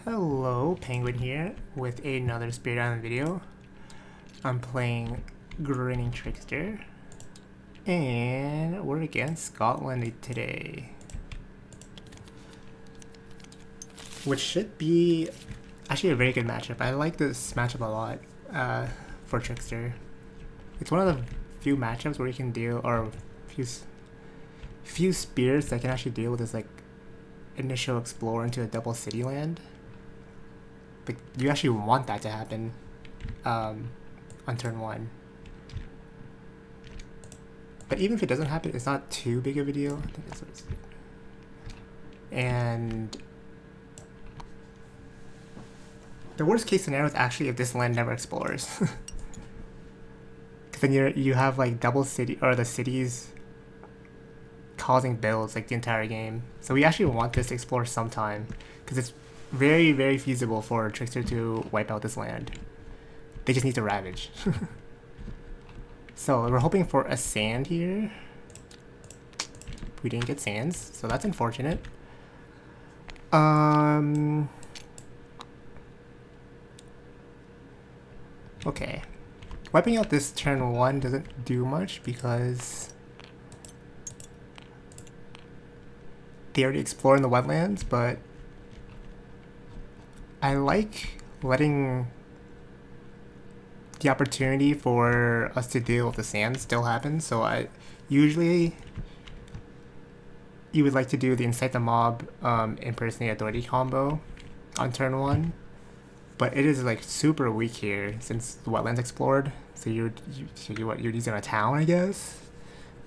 Hello, Penguyen here with another Spirit Island video. I'm playing Grinning Trickster, and we're against Scotland today, which should be actually a very good matchup. I like this matchup a lot for Trickster. It's one of the few matchups where you can deal, or few spirits that can actually deal with this like initial explore into a double city land. But you actually want that to happen on turn 1. But even if it doesn't happen, it's not too big of a deal. I think that's what it's doing. And the worst case scenario is actually if this land never explores. Because then you have like double city, or the cities causing builds like the entire game. So we actually want this to explore sometime, because it's very, very feasible for Trickster to wipe out this land. They just need to ravage. So we're hoping for a sand here. We didn't get sands, so that's unfortunate. Okay. Wiping out this turn 1 doesn't do much because they already explored in the wetlands, but I like letting the opportunity for us to deal with the sand still happen. So I usually you would like to do the Incite the Mob impersonate authority combo on turn 1, but it is like super weak here since the wetlands explored. So you're using a town, I guess,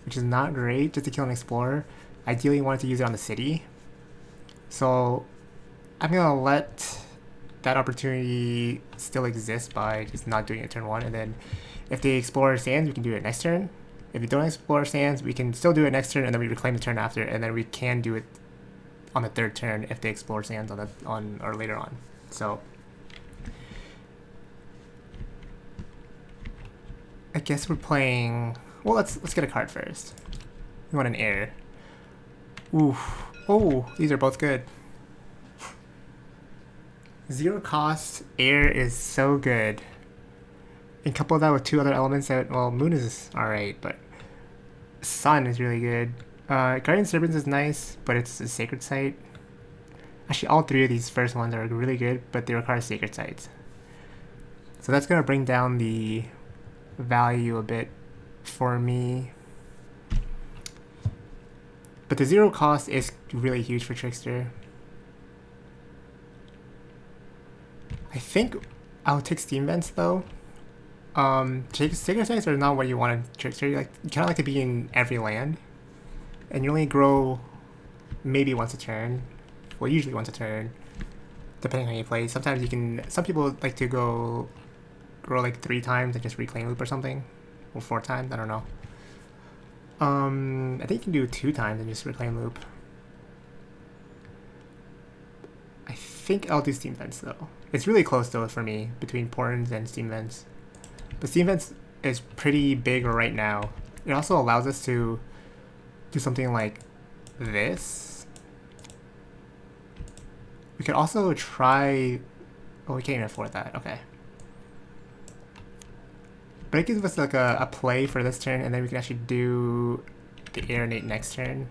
which is not great just to kill an explorer. Ideally you wanted to use it on the city, so I'm gonna let that opportunity still exists by just not doing it turn 1, and then if they explore sands, we can do it next turn. If they don't explore sands, we can still do it next turn, and then we reclaim the turn after, and then we can do it on the 3rd turn if they explore sands on or later on. So I guess we're playing. Well, let's get a card first. We want an air. Oof. Oh, these are both good. 0 cost air is so good. And couple that with 2 other elements that, well, moon is alright, but sun is really good. Guardian Serpents is nice, but it's a sacred site. Actually, all 3 of these first ones are really good, but they require sacred sites. So that's gonna bring down the value a bit for me. But the 0 cost is really huge for Trickster. I think I'll take Steam Vents though. Sacred sites are not what you want in Trickster. You kind of like to be in every land, and you only grow maybe once a turn. Well, usually once a turn, depending on how you play. Sometimes you can. Some people like to grow like 3 times and just reclaim loop or something, or 4 times. I don't know. I think you can do 2 times and just reclaim loop. I think I'll do Steam Vents though. It's really close though for me between Portents and Steam Vents. But Steam Vents is pretty big right now. It also allows us to do something like this. We could also try. Oh, we can't even afford that. Okay. But it gives us like a play for this turn, and then we can actually do the Aeronate next turn.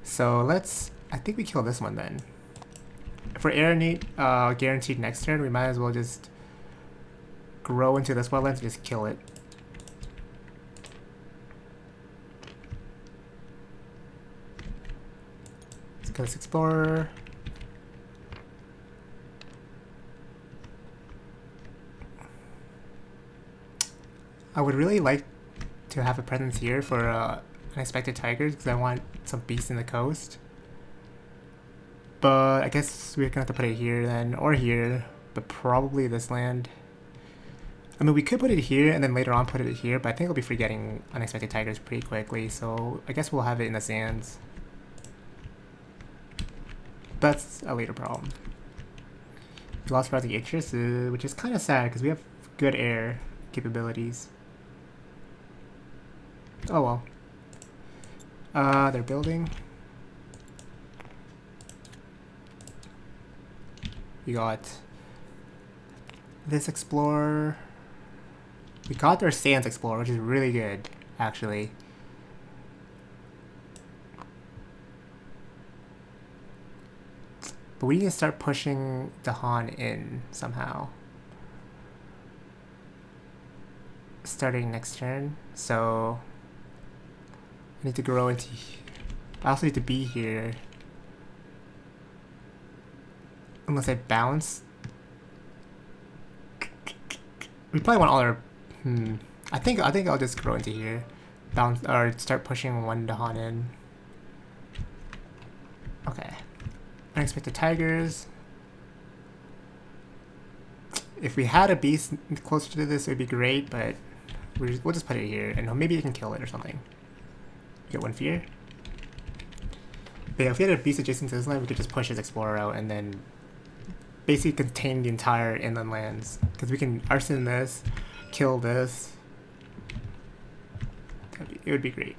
So I think we kill this one then. For Aeronate guaranteed next turn, we might as well just grow into this wetlands and just kill it. Let's go this Explorer. I would really like to have a presence here for Unexpected Tigers, because I want some beasts in the coast. But I guess we're gonna have to put it here then, or here, but probably this land. I mean, we could put it here and then later on put it here, but I think I'll be forgetting Unexpected Tigers pretty quickly, so I guess we'll have it in the sands. That's a later problem. We lost Rising Interest, which is kind of sad because we have good air capabilities. Oh well. They're building. We got this Explorer. We got our Sands Explorer, which is really good, actually. But we need to start pushing Dahan in somehow. Starting next turn, so I need to grow into. I also need to be here. Unless I bounce. We probably want all our. I think I'll just grow into here, bounce or start pushing one Dahan in. Okay. Unexpected Tigers. If we had a beast closer to this, it would be great, but we'll just put it here, and maybe you can kill it or something. Get one fear. But yeah, if we had a beast adjacent to this land, we could just push his Explorer out and then basically contain the entire inland lands. Because we can arson this, kill this. It would be great.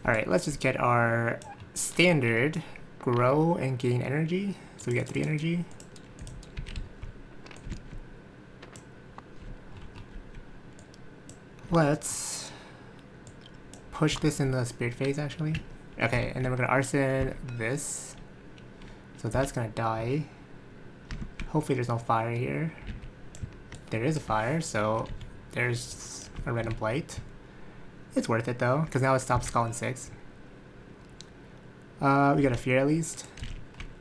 Alright, let's just get our standard grow and gain energy. So we got 3 energy. Let's push this in the spirit phase, actually. Okay, and then we're gonna arson this. So that's gonna die. Hopefully there's no fire here. There is a fire, so there's a random blight. It's worth it though, because now it stops Skull and 6. We got a fear at least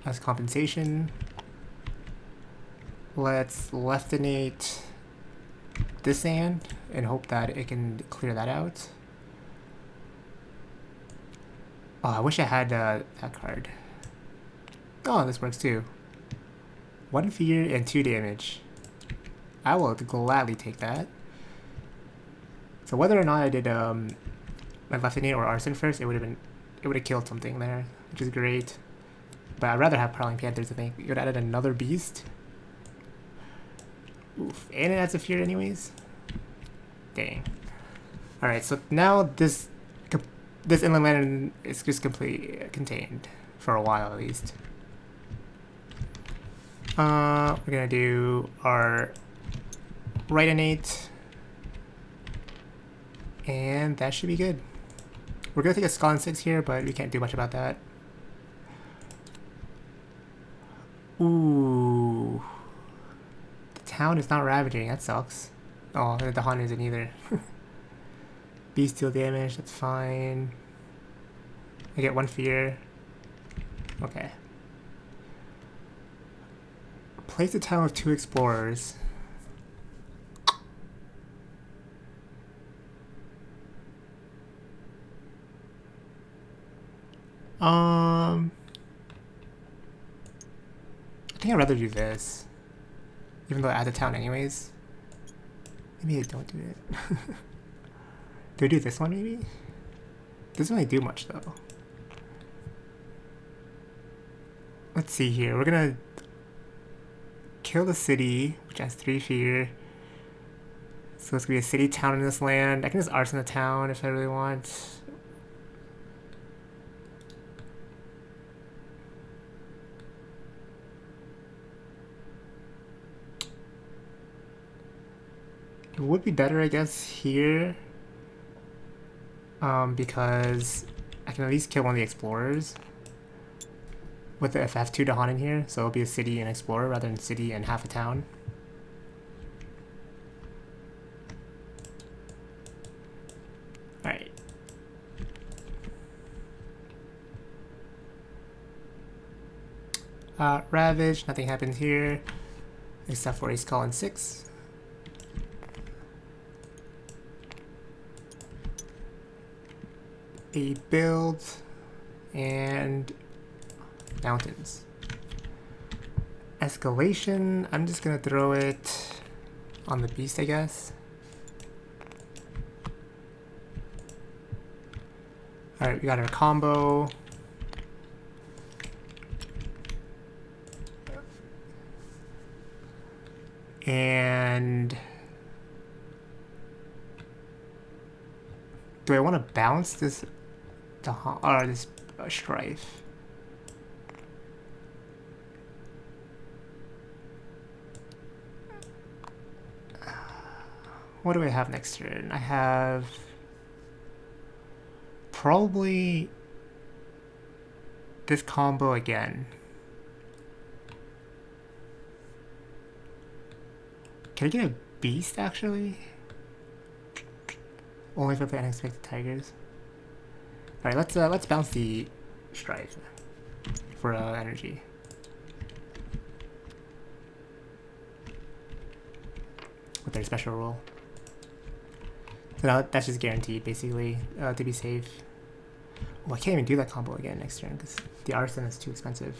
as compensation. Let's leftinate this sand and hope that it can clear that out. Oh, I wish I had that card. Oh, this works too. 1 fear and 2 damage. I will gladly take that. So whether or not I did my leftinate or arson first, it would have killed something there, which is great. But I'd rather have Prowling Panthers. I think you would have added another beast. Oof, and it adds a fear anyways. Dang. All right, so now this inland land is just completely contained for a while at least. We're gonna do our right innate, and that should be good. We're gonna take a Skull and 6 here, but we can't do much about that. Ooh. The town is not ravaging, that sucks. Oh, the Dahan isn't either. Beast deal damage, that's fine. I get 1 fear. Okay. Place the town with 2 explorers. I think I'd rather do this. Even though I add the town anyways. Maybe I don't do it. Do I do this one maybe? Doesn't really do much though. Let's see here. We're gonna kill the city, which has 3 fear. So it's gonna be a city town in this land. I can just arson the town if I really want. It would be better, I guess, here. Because I can at least kill one of the explorers with the FF2 Dahan in here, so it'll be a city and explorer rather than city and half a town. Alright. Ravage, nothing happens here except for a Skull and 6. A build and mountains. Escalation, I'm just gonna throw it on the beast, I guess. Alright, we got our combo. And do I want to bounce this this Strife? What do I have next turn? I have probably this combo again. Can I get a beast actually? Only if I play unexpected tigers. All right, let's bounce the Strife for energy. With their special rule. So now that's just guaranteed, basically, to be safe. Oh, I can't even do that combo again next turn because the arson is too expensive.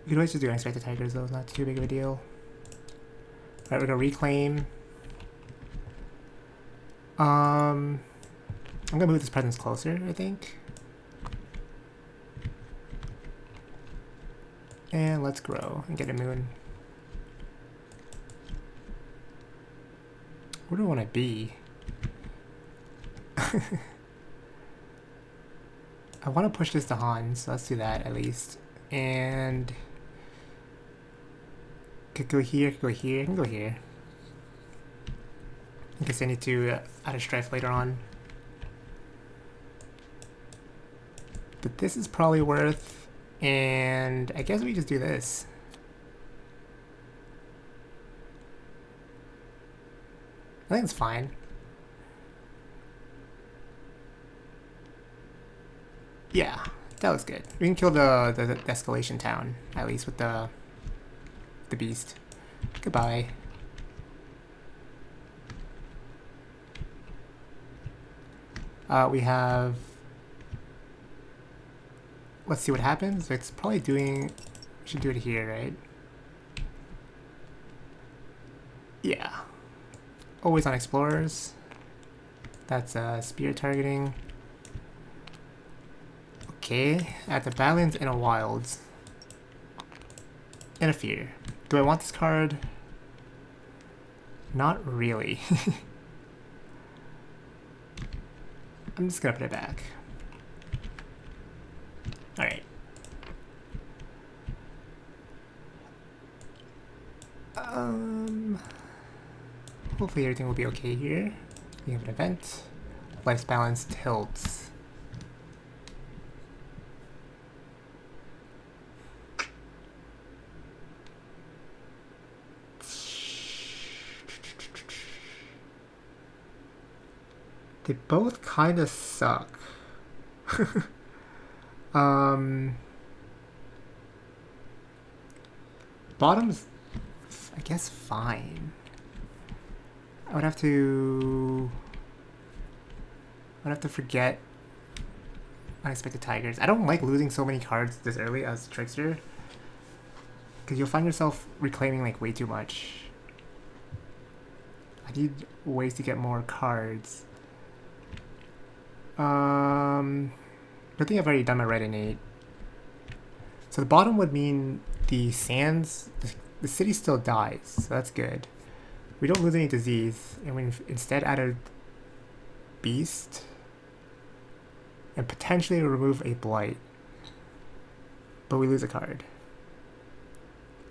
You could always just do unexpected tigers though, it's not too big of a deal. Alright, we're gonna reclaim. I'm gonna move this presence closer, I think. And let's grow and get a moon. Where do I want to be? I want to push this to Han, so let's do that at least. And could go here, could go here, I can go here. I guess I need to add a Strife later on. But this is probably worth, and I guess we just do this. I think it's fine. Yeah, that looks good. We can kill the escalation town, at least with the beast. Goodbye. We have... Let's see what happens. It's probably doing... We should do it here, right? Yeah. Always on explorers. That's spear targeting. Okay, at the Badlands and a Wilds. And a Fear. Do I want this card? Not really. I'm just gonna put it back. Alright. Hopefully everything will be okay here. We have an event. Life's balance tilts. They both kind of suck. Bottom's, I guess, fine. I would have to forget unexpected tigers. I don't like losing so many cards this early as Trickster, because you'll find yourself reclaiming like way too much. I need ways to get more cards. I think I've already done my red and 8. So the bottom would mean the sands, the city still dies, so that's good. We don't lose any disease, and we instead add a beast and potentially remove a blight, but we lose a card.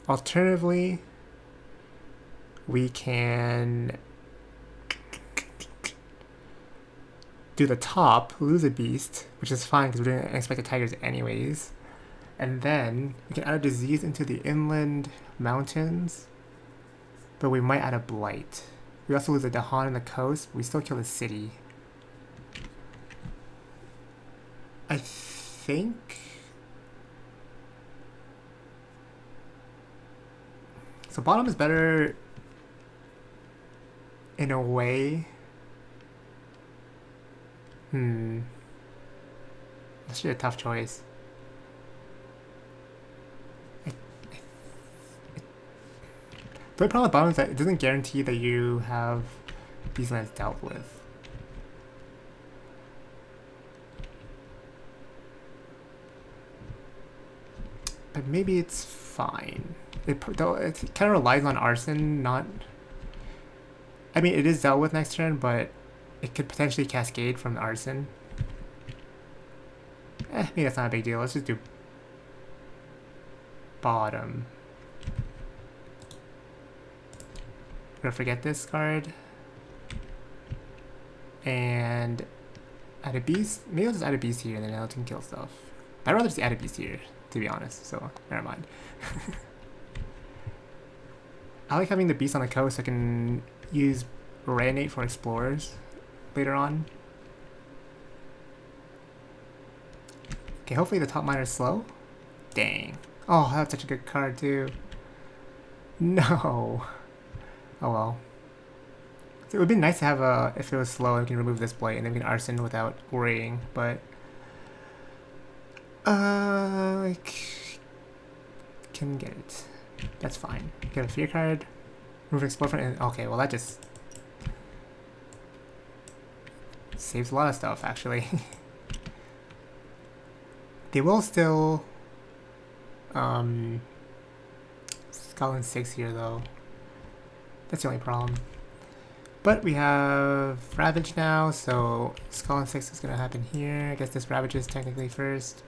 Alternatively, we can do the top, lose a beast, which is fine because we're doing unexpected tigers anyways, and then we can add a disease into the inland mountains, but we might add a blight. We also lose a Dahan on the coast, but we still kill the city. I think... So bottom is better in a way. That's actually a tough choice. The problem with bottom is that it doesn't guarantee that you have these lands dealt with. But maybe it's fine. It kind of relies on arson, not... I mean, it is dealt with next turn, but it could potentially cascade from the arson. Maybe that's not a big deal. Let's just do bottom. We're gonna forget this card. And add a beast. Maybe I'll just add a beast here and then it can kill stuff. I'd rather just add a beast here, to be honest, so never mind. I like having the beast on the coast so I can use Reanimate for explorers later on. Okay, hopefully the top miner is slow. Dang. Oh, that's such a good card too. No. Oh well. So it would be nice to have a, if it was slow, we can remove this blight and then we can arson without worrying, but like, can get it. That's fine. Get a fear card. Remove explore from, and okay, well that just saves a lot of stuff actually. They will still Scotland 6 here though. That's the only problem. But we have Ravage now, so Scotland 6 is gonna happen here. I guess this Ravage is technically first.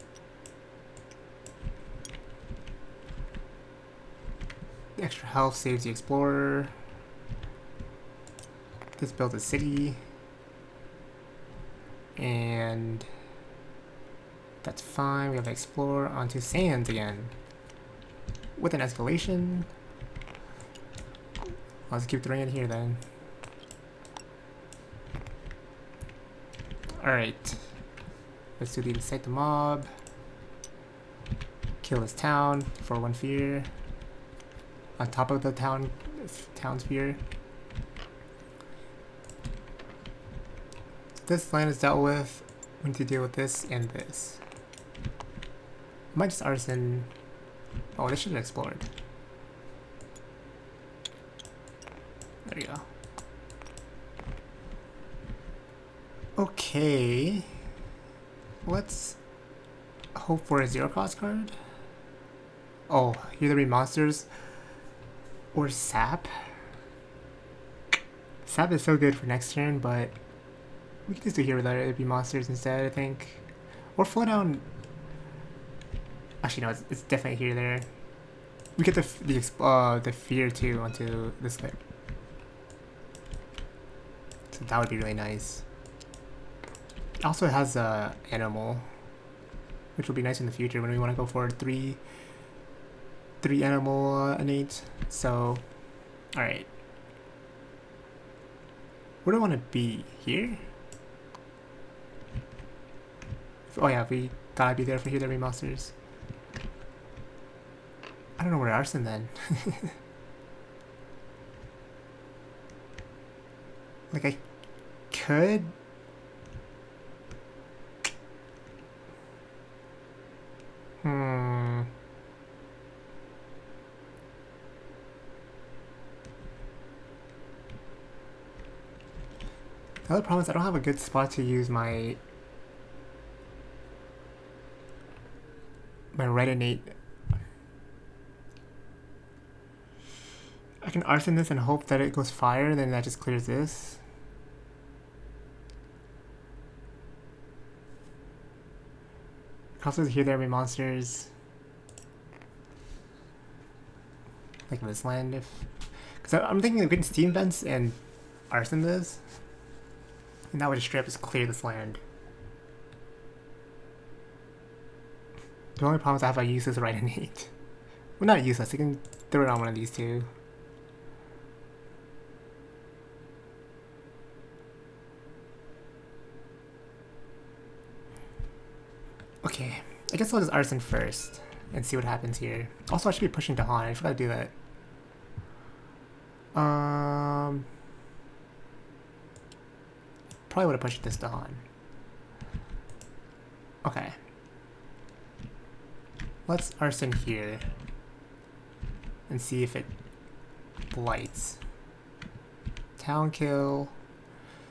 The extra health saves the Explorer. This builds a city. And that's fine. We have Explorer onto Sands again. With an escalation. I'll just keep throwing it here then. Alright. Let's do the Incite the Mob. Kill this town for 1 fear. On top of the town sphere. This land is dealt with. We need to deal with this and this. I might just arson. Oh, this should have explored. There you go. Okay. Let's hope for a 0-cost card. Oh, here there be monsters. Or Sap. Sap is so good for next turn, but we can just do here without it. It'd be monsters instead, I think. Or flow down. Actually, no, it's definitely here there. We get the fear too onto this guy. So that would be really nice. It also has a animal, which will be nice in the future when we want to go for three animal innate. So, all right. Where do I want to be? Here? Oh yeah, we thought I'd be there for here. There be monsters. I don't know where arson then. Like I could. The other problem is I don't have a good spot to use my red innate. I can arson this and hope that it goes fire, then that just clears this. Also here there be monsters. Like this land, if because I'm thinking of getting steam vents and arson this. And that would just straight up just clear this land. The only problem is I have a useless right innate. Well, not useless, I can throw it on one of these two. Okay, I guess I'll just arson first and see what happens here. Also, I should be pushing Dahan. I forgot to do that. Probably would have pushed this Dahan. Okay. Let's arson here and see if it blights. Town kill.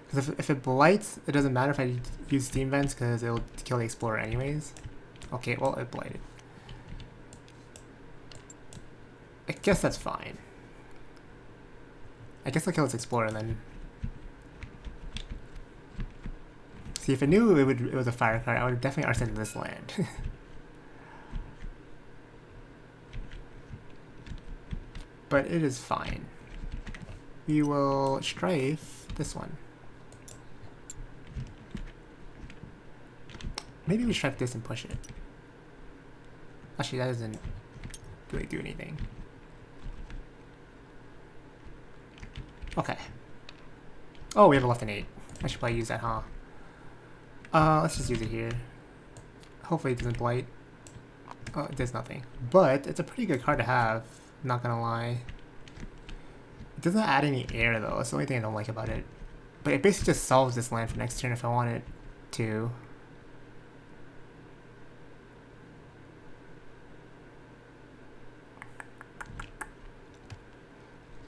Because if it blights, it doesn't matter if I use steam vents because it'll kill the explorer anyways. Okay, well, it blighted. I guess that's fine. I guess I'll kill its explorer then. See, if it knew it was a fire card, I would definitely arson this land. But it is fine. We will strife this one. Maybe we strike this and push it. Actually, that doesn't really do anything. Okay. Oh, we have a left and 8. I should probably use that, huh? Let's just use it here. Hopefully it doesn't blight. Oh, it does nothing. But it's a pretty good card to have, not gonna lie. It doesn't add any air though, that's the only thing I don't like about it. But it basically just solves this land for next turn if I want it to.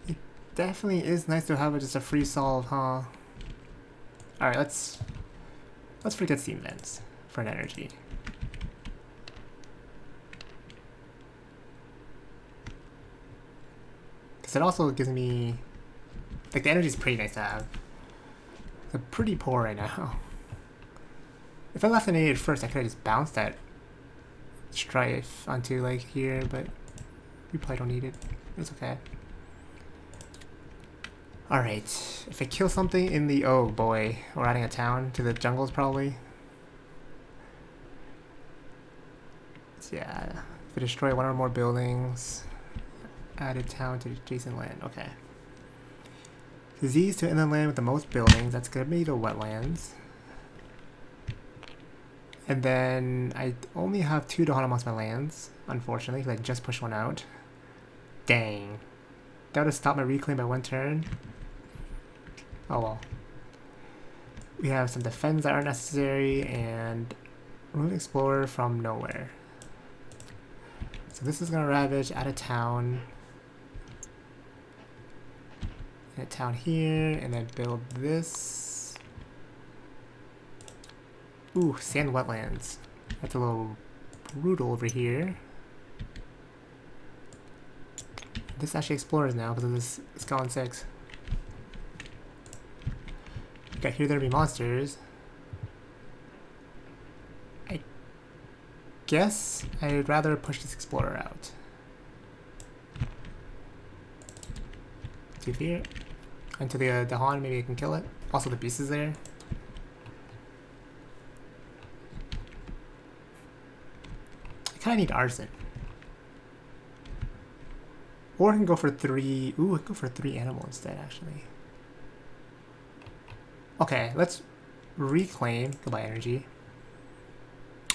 It definitely is nice to have just a free solve, huh? Alright, let's forget Steam Vents for an energy. Because it also gives me... Like, the energy is pretty nice to have. It's pretty poor right now. If I left an 8 at first, I could have just bounced that Strife onto, like, here, but we probably don't need it. It's okay. Alright, if I kill something in the... Oh boy, we're adding a town to the jungles probably. So yeah, if I destroy one or more buildings, add a town to adjacent land. Okay. Disease to inland land with the most buildings, that's gonna be the wetlands. And then I only have 2 to hunt amongst my lands, unfortunately, because I just pushed one out. Dang. That would have stopped my reclaim by 1 turn. Oh well. We have some defense that aren't necessary, and remove explorer from nowhere. So this is gonna ravage, add a town. And a town here, and then build this. Ooh, sand wetlands. That's a little brutal over here. This actually explores now because of this Skeleton 6. Okay, here there'll be monsters. I guess I'd rather push this explorer out. To here. Into the Dahan, maybe I can kill it. Also the beast is there. I kinda need arson. Or I can go for 3. Ooh, I can go for 3 animal instead, actually. Okay, let's reclaim. Goodbye, energy.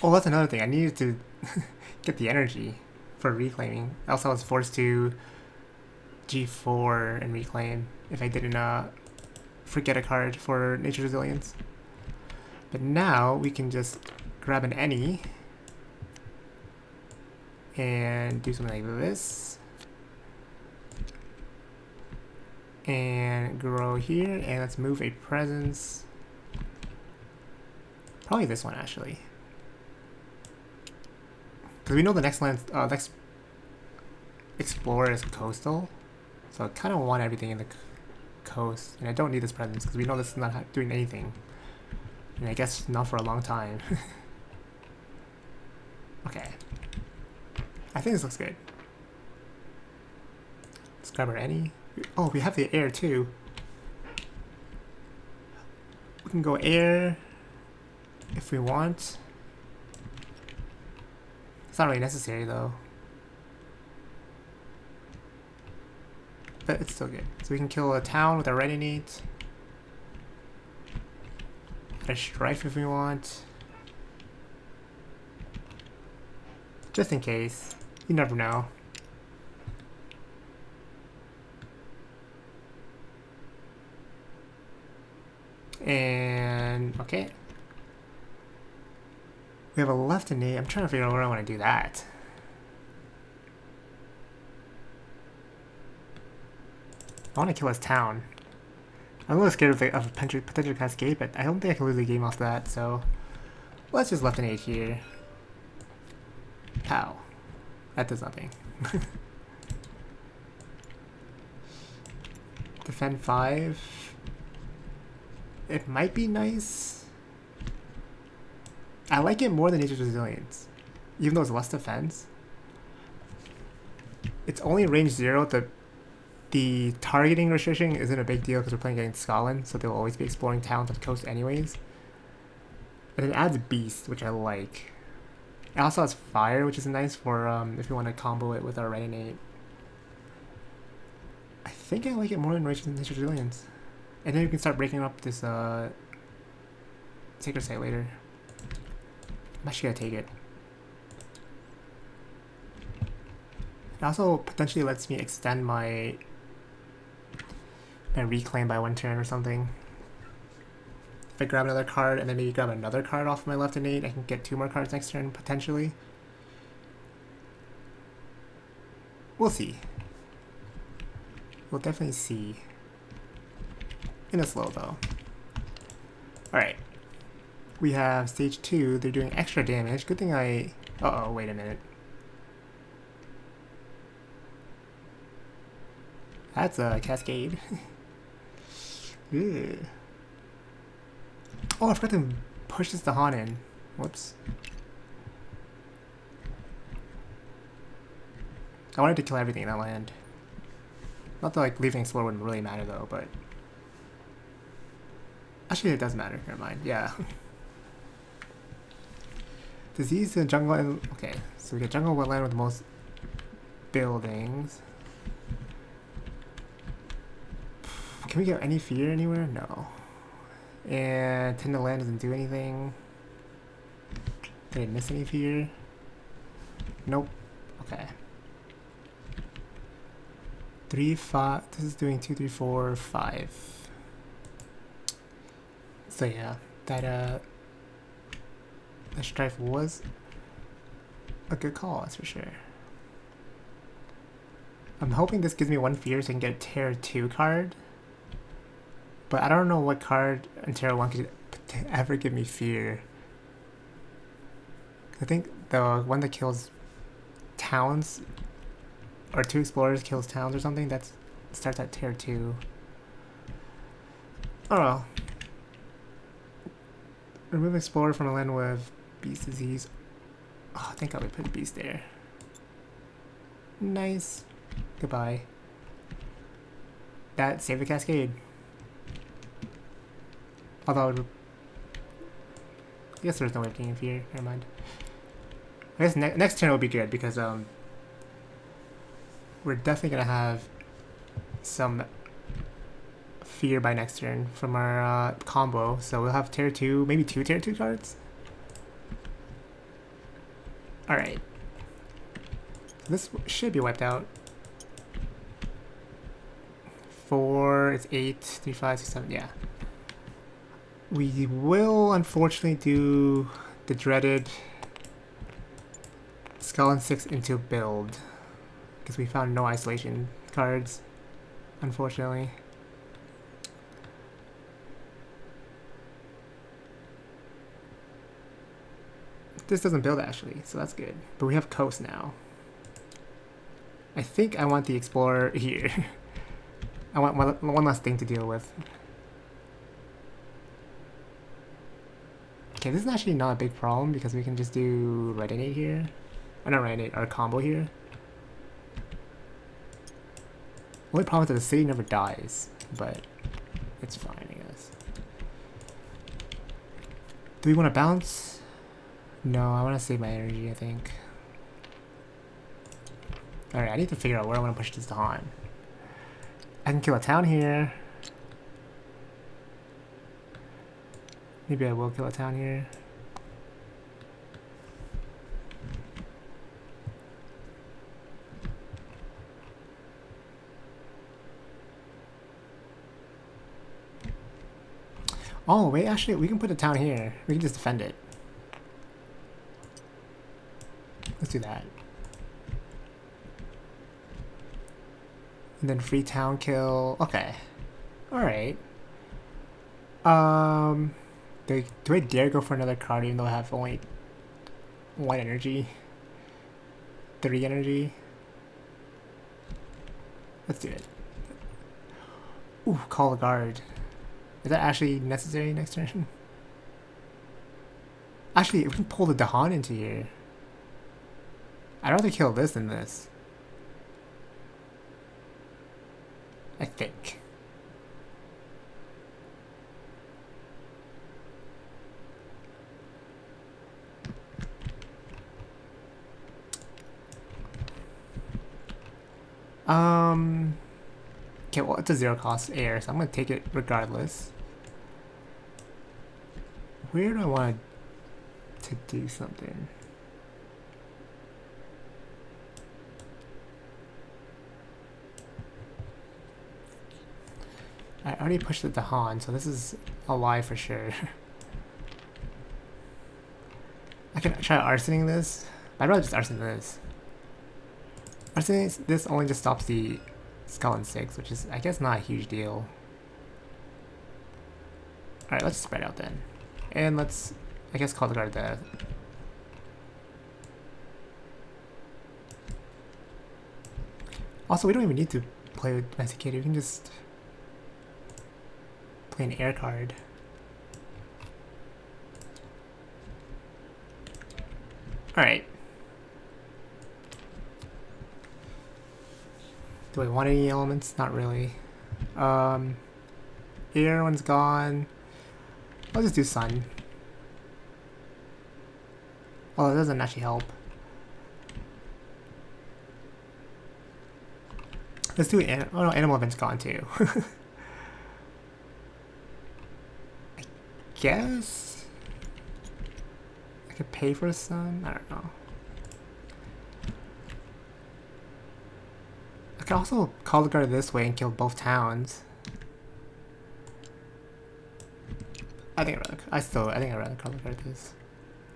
Oh, that's another thing. I needed to get the energy for reclaiming. Else I was forced to G4 and reclaim if I didn't forget a card for Nature's Resilience. But now we can just grab an any and do something like this. And grow here, and let's move a presence. Probably this one actually, because we know the next land, next explorer is coastal, so I kind of want everything in the coast, and I don't need this presence because we know this is not doing anything, and I guess not for a long time. Okay, I think this looks good. Let's grab our any. Oh, we have the air too. We can go air if we want. It's not really necessary though. But it's still good. So we can kill a town with a red innate. Add a strife if we want. Just in case. You never know. And okay, we have a left innate. I'm trying to figure out where I want to do that. I want to kill his town. I'm a little scared of a potential cascade, but I don't think I can lose the game off that. So let's just left innate here. Pow. That does nothing. Defend 5. It might be nice. I like it more than Nature's Resilience, even though it's less defense. It's only range 0. The targeting restriction isn't a big deal because we're playing against Scotland, so they'll always be exploring towns on the coast anyways. And it adds beast, which I like. It also has fire, which is nice for if you want to combo it with our Renegade. I think I like it more than Nature's Resilience. And then we can start breaking up this Sacred Site later. I'm actually gonna take it. It also potentially lets me extend my reclaim by 1 turn or something. If I grab another card and then maybe grab another card off my left innate, I can get 2 more cards next turn potentially. We'll see. We'll definitely see. In a slow though. Alright. We have stage 2. They're doing extra damage. Good thing I... Uh-oh, wait a minute. That's a cascade. Ew. Oh, I forgot to push this Dahan in. Whoops. I wanted to kill everything in that land. Not that like leaving Explore wouldn't really matter though, but... Actually it does matter, never mind, yeah. Disease in jungle and... Okay, so we get jungle wetland with the most buildings. Can we get any fear anywhere? No. And Tend to Land doesn't do anything. Did I miss any fear? Nope. Okay. 3, 5. This is doing 2, 3, 4, 5. So yeah, that the Strife was a good call, that's for sure. I'm hoping this gives me 1 fear so I can get a Terror 2 card. But I don't know what card in Terror 1 could ever give me fear. I think the one that kills towns, or 2 explorers kills towns or something, that starts at Terror 2. Oh well. Remove explorer from a land with beast disease. Oh, I think I would put beast there. Nice. Goodbye. That saved the cascade. Although, I guess there's no way of getting fear. Never mind. I guess next turn will be good because we're definitely gonna have some fear by next turn from our combo. So we'll have Terror 2, maybe 2 Terror 2 cards. All right. This should be wiped out. 4. It's 8. 3, 5, 6, 7. Yeah. We will unfortunately do the dreaded Skull 6 into build because we found no isolation cards, unfortunately. This doesn't build actually, so that's good. But we have Coast now. I think I want the Explorer here. I want one last thing to deal with. Okay, this is actually not a big problem because we can just do Renegade here. Or not Renegade, our combo here. Only problem is that the city never dies, but it's fine, I guess. Do we want to bounce? No, I want to save my energy, I think. Alright, I need to figure out where I want to push this to Han. I can kill a town here. Maybe I will kill a town here. Oh, wait, actually, we can put a town here. We can just defend it. Let's do that. And then free town kill. Okay. Alright. Do I dare go for another card even though I have only 1 energy? 3 energy? Let's do it. Ooh, call a guard. Is that actually necessary next turn? Actually, we can pull the Dahan into here. I'd rather kill this than this. I think. Okay, well, it's a 0 cost air, so I'm gonna take it regardless. Where do I want to do something? I already pushed it to Han, so this is a lie for sure. I can try arsoning this. I'd rather just arson this. Arsoning this only just stops the Skull and 6, which is, I guess, not a huge deal. Alright, let's spread out then. And let's, I guess, call the guard that. Also, we don't even need to play with Domesticated. We can just play an air card. Alright. Do I want any elements? Not really. Air one's gone. I'll just do sun. Oh, that doesn't actually help. Let's do an oh no, animal event's gone too. I guess I could pay for a sun. I don't know. I could also call the guard this way and kill both towns. I think I'd rather call the guard this,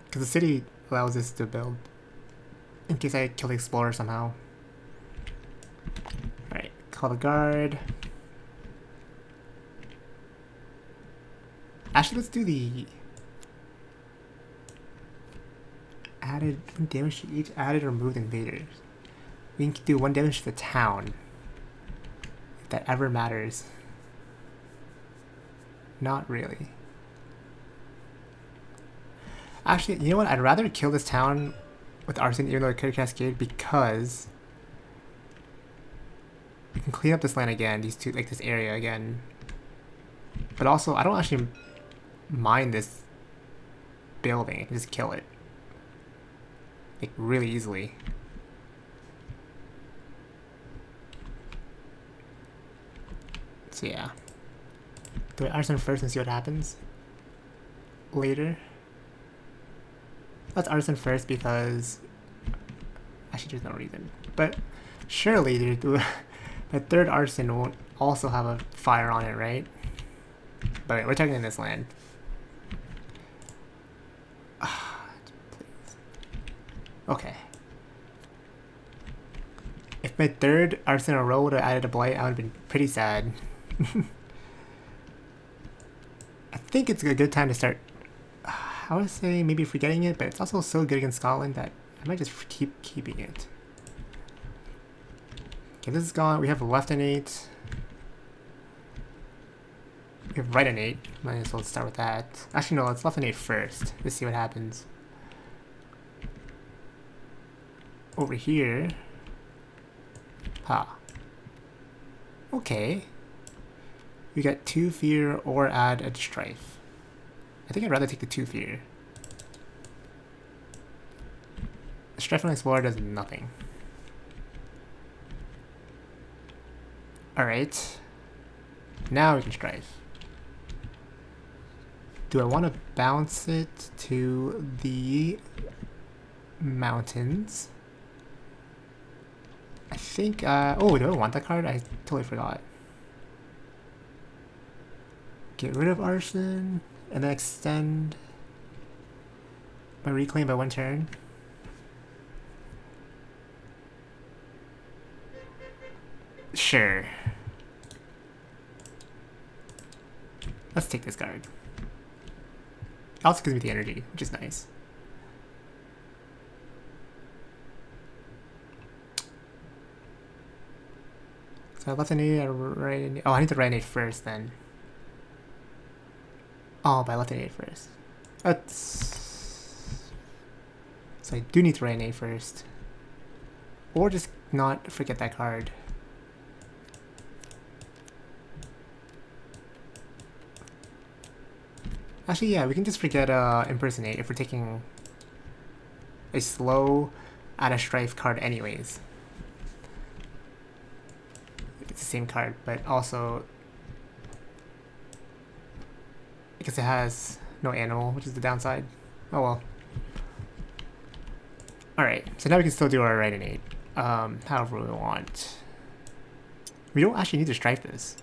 because the city allows this to build in case I kill the explorer somehow. Alright, call the guard. Actually, let's do the added damage to each added or removed invaders. We can do 1 damage to the town, if that ever matters. Not really. Actually, you know what? I'd rather kill this town with arson even though it could cascade, because we can clean up this land again, these two, like this area again. But also, I don't actually mind this building. I can just kill it, like, really easily. So yeah. Do I arson first and see what happens later? Let's arson first because actually there's no reason. But surely the third arson won't also have a fire on it, right? But we're talking in this land. Please. Okay. If my third arson in a row would have added a blight, I would have been pretty sad. I think it's a good time to start. I would say maybe forgetting it, but it's also so good against Scotland that I might just keep keeping it. Okay, this is gone. We have left an 8. We have right an 8. Might as well start with that. Actually, no, let's left an 8 first. Let's see what happens. Over here. Ha. Okay. We got 2 fear or add a strife. I think I'd rather take the 2 fear. The Strife and Explorer does nothing. Alright. Now we can Strife. Do I want to bounce it to the mountains? I think, oh, do I want that card? I totally forgot. Get rid of Arson. And then extend my reclaim by 1 turn. Sure. Let's take this card. It also gives me the energy, which is nice. So I left an 8, I right an 8. Oh, I need to write an 8 first then. Oh, but I left an 8 first. That's... So I do need to write an 8 first. Or just not forget that card. Actually, yeah, we can just forget Impersonate if we're taking a slow add a Strife card anyways. it's the same card, but also because it has no animal, which is the downside. Oh well. Alright, so now we can still do our right innate, however we want. We don't actually need to strike this.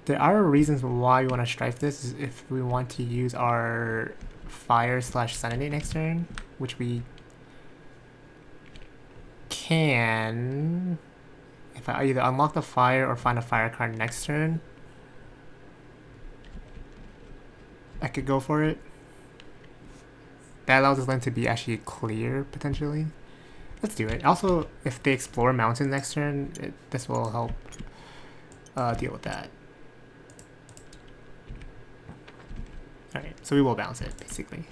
There are reasons why we want to strife this, is if we want to use our fire / sanity next turn, which we can if I either unlock the fire or find a fire card next turn. I could go for it. That allows this land to be actually clear, potentially. Let's do it. Also, if they explore mountains next turn, this will help deal with that. Alright, so we will bounce it, basically.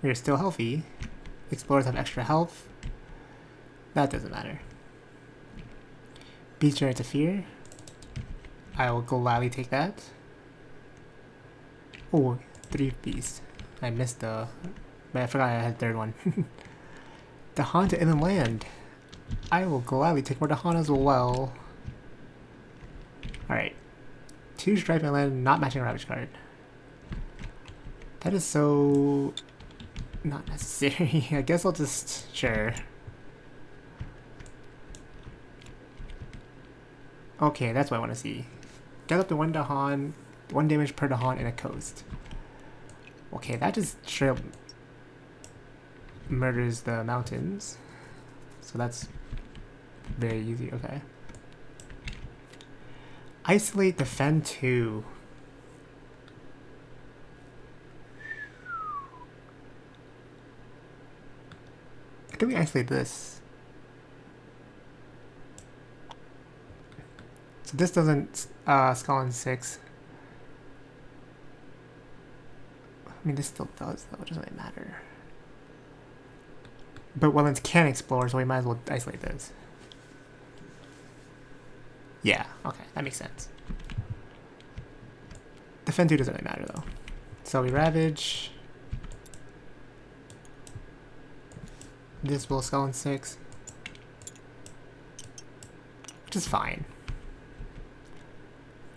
We're still healthy. Explorers have extra health. That doesn't matter. Beast generates a fear. I will gladly take that. Oh, 3 beasts. I missed the... But I forgot I had a third one. Dahan to Inland Land. I will gladly take more Dahan as well. Alright. 2 Strife Inland, not matching a Ravage card. That is so... not necessary. I guess I'll just... sure. Okay, that's what I want to see. Get up to 1 Dahan, 1 damage per Dahan in a coast. Okay, that just straight up murders the mountains. So that's very easy, okay. Isolate, defend 2. I think we isolate this. So this doesn't skull in 6. I mean, this still does, though. It doesn't really matter. But wetlands can explore, so we might as well isolate this. Yeah, okay, that makes sense. Defend 2 doesn't really matter, though. So we ravage. This will skull in 6. Which is fine.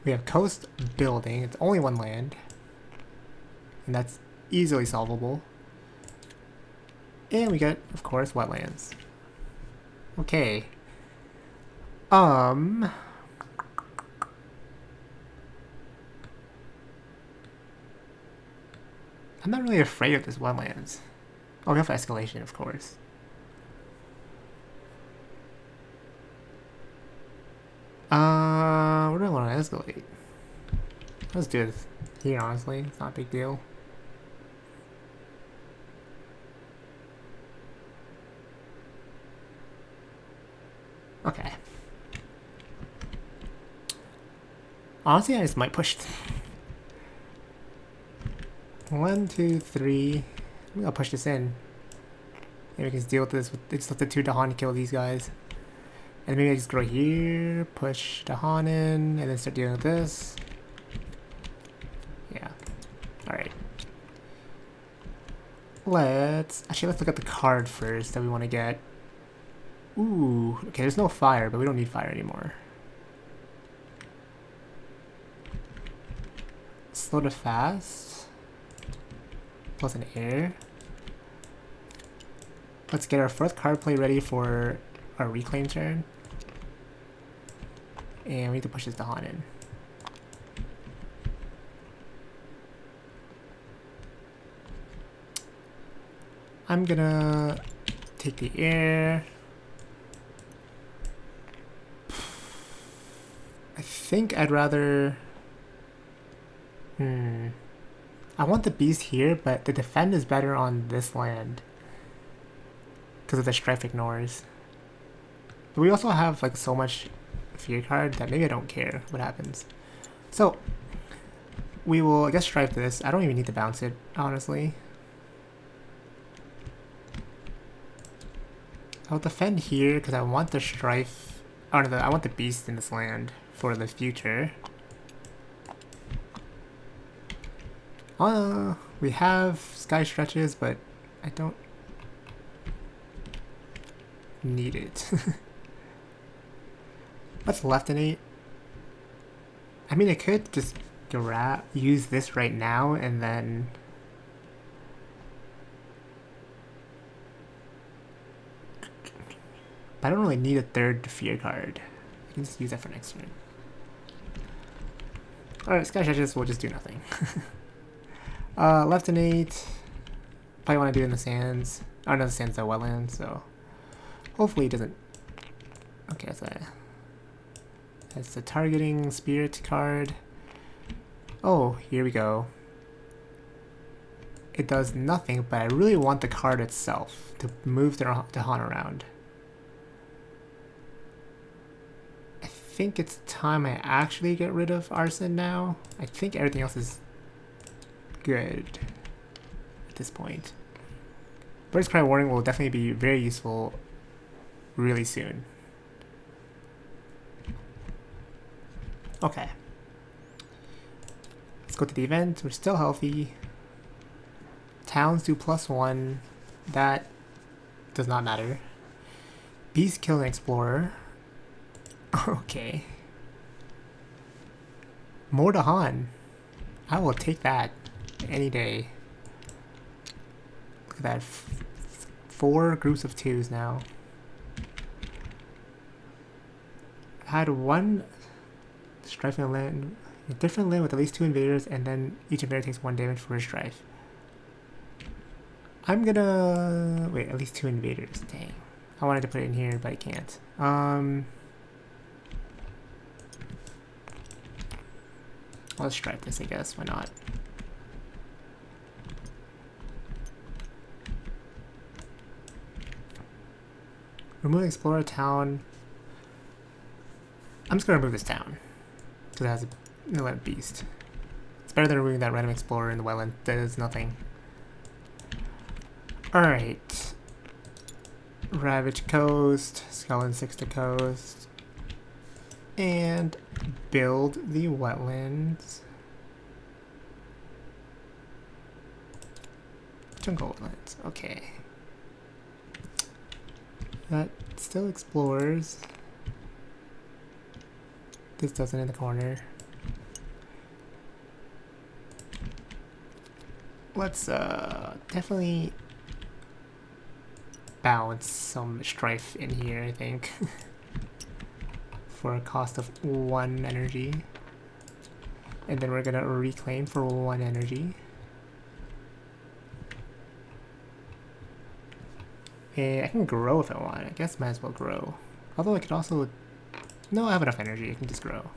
We have coast building. It's only 1 land. And that's easily solvable. And we get, of course, wetlands. Okay. I'm not really afraid of this wetlands. Oh, we have escalation, of course. Where do I want to escalate? Let's do this here, honestly. It's not a big deal. Okay. Honestly, I just might push. 1, 2, 3. I'm gonna push this in. Maybe we can deal with this. Just let the 2 Dahan kill these guys. And maybe I just go here, push Dahan in, and then start dealing with this. Yeah. Alright. Let's look at the card first that we want to get. Ooh, okay, there's no fire, but we don't need fire anymore. Slow to fast. Plus an air. Let's get our 4th card play ready for our reclaim turn. And we need to push this Dahan in. I'm gonna take the air. I think I'd rather... I want the beast here, but the defend is better on this land. Because of the Strife ignores. But we also have like so much fear card that maybe I don't care what happens. So, we will, I guess, Strife this. I don't even need to bounce it, honestly. I'll defend here because I want the Strife... Oh no, I want the beast in this land for the future. We have sky stretches, but I don't need it. Let's leftinate. I mean, I could just use this right now and then... But I don't really need a third fear card. I can just use that for next turn. Alright, Sky Stretches will just do nothing. Leftinate. Probably want to do it in the sands. Oh no, the sands are wetlands, so hopefully it doesn't. Okay, that's the targeting spirit card. Oh, here we go. It does nothing, but I really want the card itself to move the haunt around. I think it's time I actually get rid of Arson now. I think everything else is good at this point. Bird's Cry Warning will definitely be very useful really soon. Okay. Let's go to the event. We're still healthy. Towns do +1. That does not matter. Beast kill an explorer. Okay. More to Han. I will take that any day. Look at that. 4 groups of 2s now. I had one Strife in a land, a different land with at least 2 invaders, and then each invader takes 1 damage for a Strife. I'm gonna wait, at least 2 invaders. Dang. I wanted to put it in here, but I can't. Let's stripe this, I guess. Why not? Remove Explorer Town. I'm just gonna remove this town because it has an Elite Beast. It's better than removing that random Explorer in the wetland that does nothing. Alright. Ravage Coast, Skeleton 6 to Coast, and build the wetlands. Jungle wetlands, okay. That still explores. This doesn't in the corner. Let's definitely balance some strife in here, I think. For a cost of 1 energy. And then we're gonna reclaim for 1 energy. I can grow if I want. I guess might as well grow. Although I could also... No, I have enough energy. I can just grow.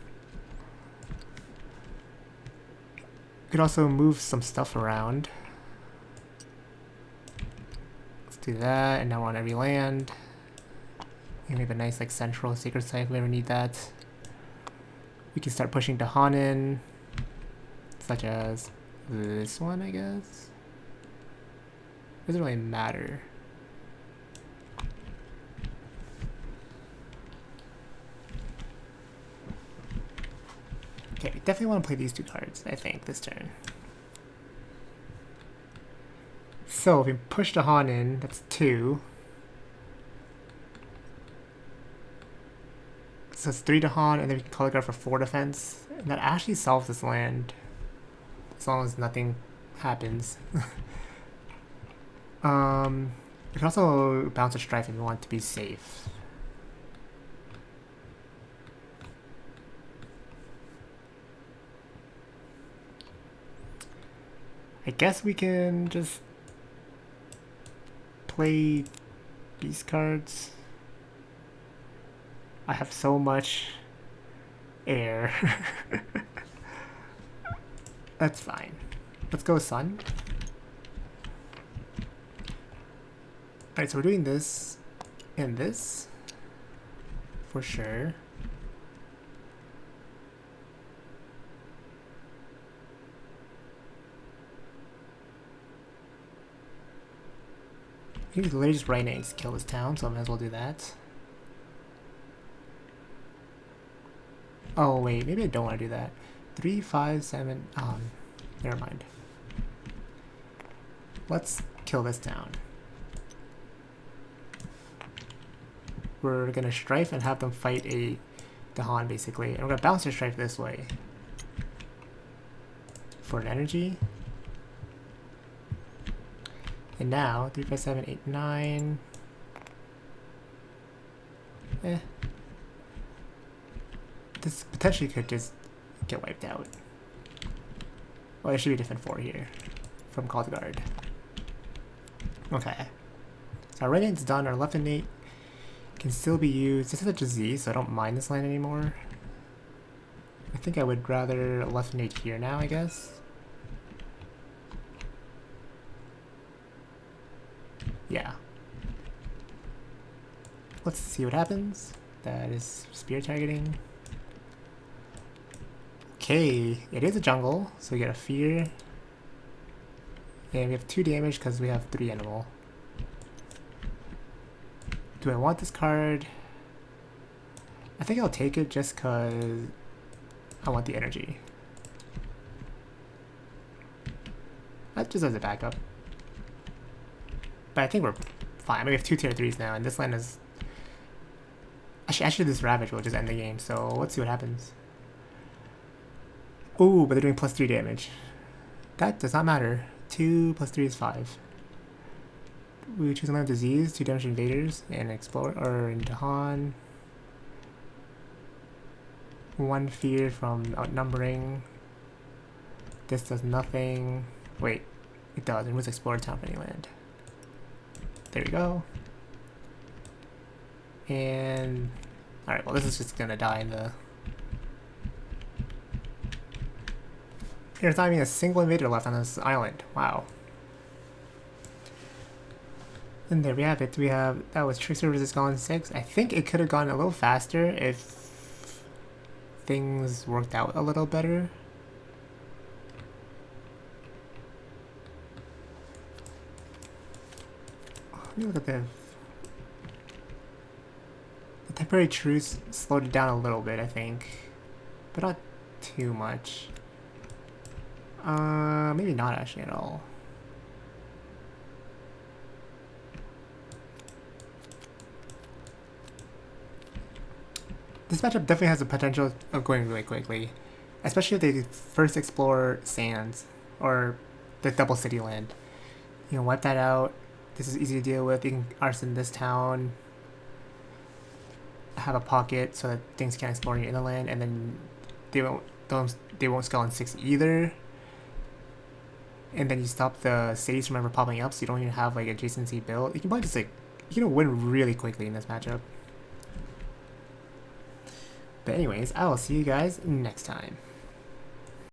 Could also move some stuff around. Let's do that, and now on every land. And we have a nice like central sacred site if we ever need that. We can start pushing to Hanin, such as this one, I guess. Doesn't really matter. Okay, definitely want to play these 2 cards, I think, this turn. So, if we push the Han in, that's 2. So it's 3 to Han, and then we can color guard for 4 defense. And that actually solves this land. As long as nothing happens. We can also bounce a Strife if we want to be safe. I guess we can just play beast cards. I have so much air. That's fine. Let's go Sun. Alright, so we're doing this and this for sure. You can literally just right next kill this town, so I might as well do that. Oh wait, maybe I don't want to do that. 3, 5, 7. Never mind. Let's kill this town. we're gonna Strife and have them fight a Dahan basically. And we're gonna bounce their Strife this way. For an energy. And now, 3, 5, 7, 8, 9. This potentially could just get wiped out. Well, there should be a different 4 here from Call to Guard. Okay. So our right hand's done, our left innate can still be used. This is a disease, so I don't mind this land anymore. I think I would rather left innate here now, I guess. Yeah. Let's see what happens. That is spear targeting. Okay, it is a jungle, so we get a fear. And we have 2 damage because we have 3 animal. Do I want this card? I think I'll take it just because I want the energy. That just as a backup. But I think we're fine. We have 2 tier 3s now, and this land is... Actually, this Ravage will just end the game, so let's see what happens. Ooh, but they're doing +3 damage. That does not matter. 2 + 3 is 5. We choose another disease, 2 damage invaders, and explore or in Dahan. 1 fear from outnumbering. This does nothing. Wait, it does. It was explore town for any land. There we go. And alright, well this is just gonna die in the... There's not even a single invader left on this island. Wow. And there we have it. We have... That was Trickster vs. Gone 6. I think it could have gone a little faster if things worked out a little better. Let me look at the temporary truce slowed it down a little bit, I think, but not too much. Maybe not actually at all. This matchup definitely has the potential of going really quickly, especially if they first explore Sands or the double city land. You know, wipe that out. This is easy to deal with. You can arson this town, have a pocket so that things can't explore your inland, and then they won't scale on 6 either. And then you stop the cities from ever popping up, so you don't even have like adjacency built. You can probably just like you can win really quickly in this matchup. But anyways, I will see you guys next time.